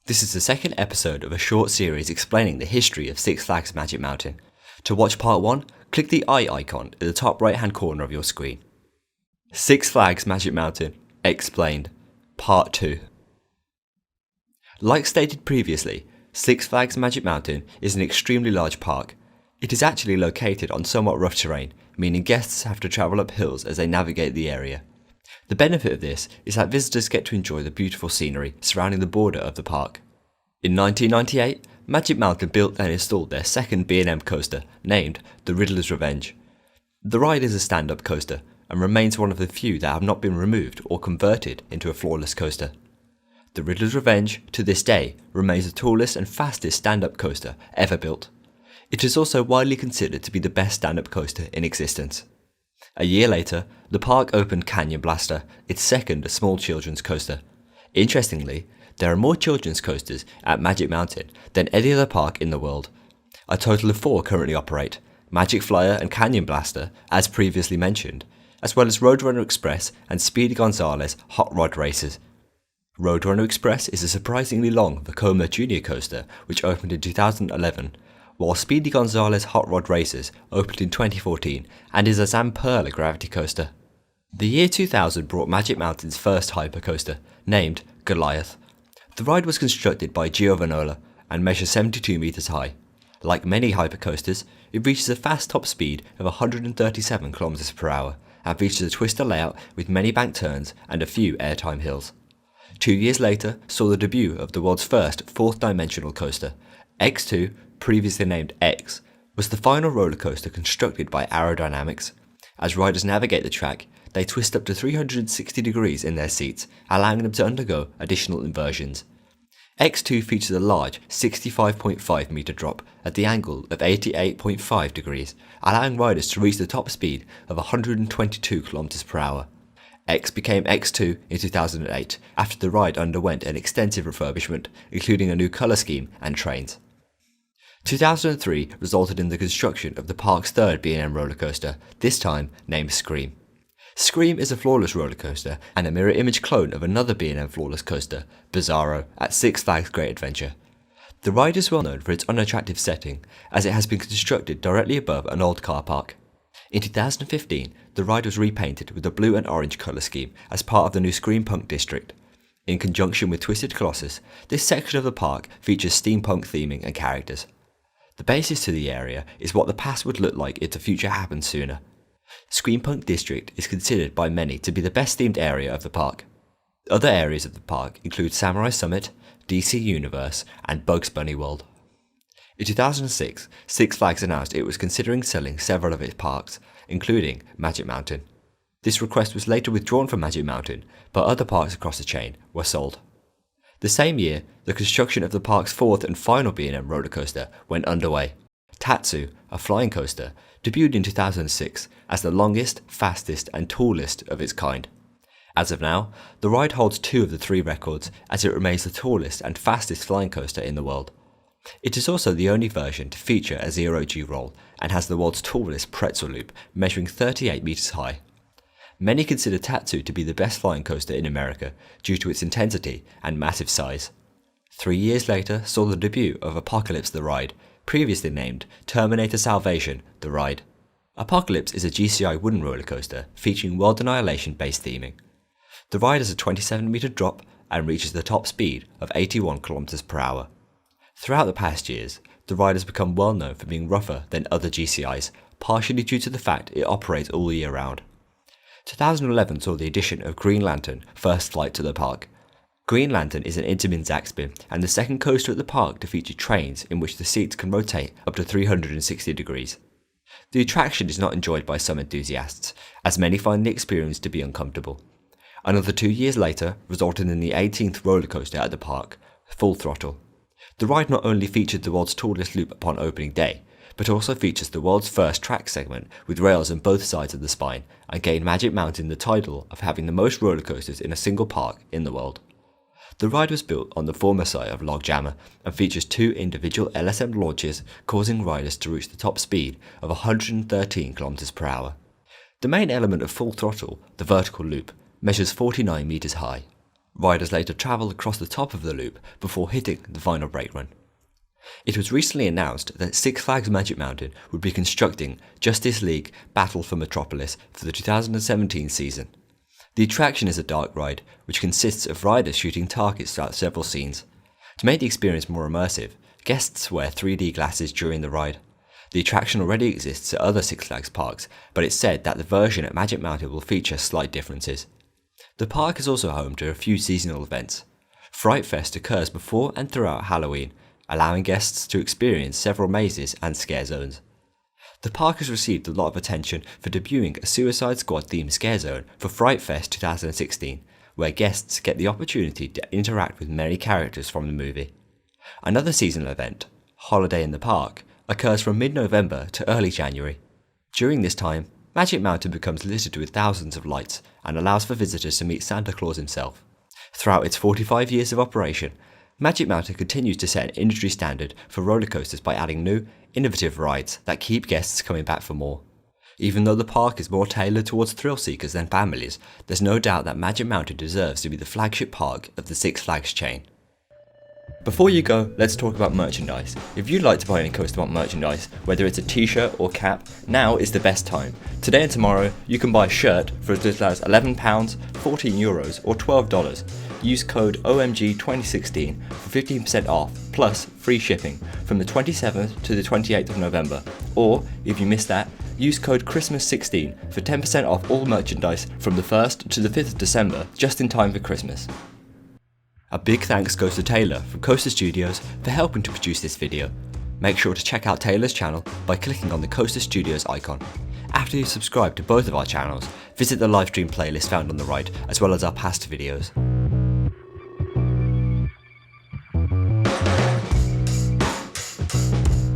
This is the second episode of a short series explaining the history of Six Flags Magic Mountain. To watch part 1, click the eye icon at the top right hand corner of your screen. Six Flags Magic Mountain Explained, Part 2. Like stated previously, Six Flags Magic Mountain is an extremely large park. It is actually located on somewhat rough terrain, meaning guests have to travel up hills as they navigate the area. The benefit of this is that visitors get to enjoy the beautiful scenery surrounding the border of the park. In 1998, Magic Mountain built and installed their second B&M coaster, named the Riddler's Revenge. The ride is a stand-up coaster and remains one of the few that have not been removed or converted into a floorless coaster. The Riddler's Revenge, to this day, remains the tallest and fastest stand-up coaster ever built. It is also widely considered to be the best stand-up coaster in existence. A year later, the park opened Canyon Blaster, its second small children's coaster. Interestingly, there are more children's coasters at Magic Mountain than any other park in the world. A total of 4 currently operate: Magic Flyer and Canyon Blaster, as previously mentioned, as well as Roadrunner Express and Speedy Gonzales Hot Rod Races. Roadrunner Express is a surprisingly long Vekoma Junior coaster which opened in 2011, while Speedy Gonzales Hot Rod Races opened in 2014 and is a Zamperla gravity coaster. The year 2000 brought Magic Mountain's first hypercoaster, named Goliath. The ride was constructed by Giovanola and measures 72 meters high. Like many hypercoasters, it reaches a fast top speed of 137 kilometers per hour and features a twister layout with many bank turns and a few airtime hills. 2 years later saw the debut of the world's first fourth dimensional coaster. X2, previously named X, was the final roller coaster constructed by Aerodynamics. As riders navigate the track, they twist up to 360 degrees in their seats, allowing them to undergo additional inversions. X2 features a large 65.5 meter drop at the angle of 88.5 degrees, allowing riders to reach the top speed of 122 km per hour. X became X2 in 2008 after the ride underwent an extensive refurbishment, including a new colour scheme and trains. 2003 resulted in the construction of the park's third B&M roller coaster, this time named Scream. Scream is a floorless roller coaster and a mirror image clone of another B&M floorless coaster, Bizarro, at Six Flags Great Adventure. The ride is well known for its unattractive setting, as it has been constructed directly above an old car park. In 2015, the ride was repainted with a blue and orange colour scheme as part of the new Scream Punk district. In conjunction with Twisted Colossus, this section of the park features steampunk theming and characters. The basis to the area is what the past would look like if the future happened sooner. Screampunk District is considered by many to be the best themed area of the park. Other areas of the park include Samurai Summit, DC Universe, and Bugs Bunny World. In 2006, Six Flags announced it was considering selling several of its parks, including Magic Mountain. This request was later withdrawn from Magic Mountain, but other parks across the chain were sold. The same year, the construction of the park's fourth and final B&M roller coaster went underway. Tatsu, a flying coaster, debuted in 2006 as the longest, fastest and tallest of its kind. As of now, the ride holds 2 of the 3 records as it remains the tallest and fastest flying coaster in the world. It is also the only version to feature a zero-G roll and has the world's tallest pretzel loop, measuring 38 meters high. Many consider Tatsu to be the best flying coaster in America due to its intensity and massive size. 3 years later saw the debut of Apocalypse the Ride, previously named Terminator Salvation the Ride. Apocalypse is a GCI wooden roller coaster featuring World Annihilation based theming. The ride has a 27 meter drop and reaches the top speed of 81 km per hour. Throughout the past years, the ride has become well known for being rougher than other GCIs, partially due to the fact it operates all year round. 2011 saw the addition of Green Lantern First Flight to the park. Green Lantern is an Intamin Zaxbin and the second coaster at the park to feature trains in which the seats can rotate up to 360 degrees. The attraction is not enjoyed by some enthusiasts, as many find the experience to be uncomfortable. Another 2 years later resulted in the 18th roller coaster at the park, Full Throttle. The ride not only featured the world's tallest loop upon opening day, but also features the world's first track segment with rails on both sides of the spine and gained Magic Mountain the title of having the most roller coasters in a single park in the world. The ride was built on the former site of Logjammer and features 2 individual LSM launches, causing riders to reach the top speed of 113 km per hour. The main element of Full Throttle, the vertical loop, measures 49 meters high. Riders later travelled across the top of the loop before hitting the final brake run. It was recently announced that Six Flags Magic Mountain would be constructing Justice League Battle for Metropolis for the 2017 season. The attraction is a dark ride, which consists of riders shooting targets throughout several scenes. To make the experience more immersive, guests wear 3D glasses during the ride. The attraction already exists at other Six Flags parks, but it's said that the version at Magic Mountain will feature slight differences. The park is also home to a few seasonal events. Fright Fest occurs before and throughout Halloween, allowing guests to experience several mazes and scare zones. The park has received a lot of attention for debuting a Suicide Squad themed scare zone for Fright Fest 2016, where guests get the opportunity to interact with many characters from the movie. Another seasonal event, Holiday in the Park, occurs from mid-November to early January. During this time, Magic Mountain becomes littered with thousands of lights and allows for visitors to meet Santa Claus himself. Throughout its 45 years of operation, Magic Mountain continues to set an industry standard for roller coasters by adding new, innovative rides that keep guests coming back for more. Even though the park is more tailored towards thrill seekers than families, there's no doubt that Magic Mountain deserves to be the flagship park of the Six Flags chain. Before you go, let's talk about merchandise. If you'd like to buy any Coastermont merchandise, whether it's a t-shirt or cap, now is the best time. Today and tomorrow, you can buy a shirt for as little as £11, €14 or $12. Use code OMG2016 for 15% off, plus free shipping, from the 27th to the 28th of November. Or, if you missed that, use code Christmas16 for 10% off all merchandise from the 1st to the 5th of December, just in time for Christmas. A big thanks goes to Taylor from Coaster Studios for helping to produce this video. Make sure to check out Taylor's channel by clicking on the Coaster Studios icon. After you subscribe to both of our channels, visit the livestream playlist found on the right, as well as our past videos.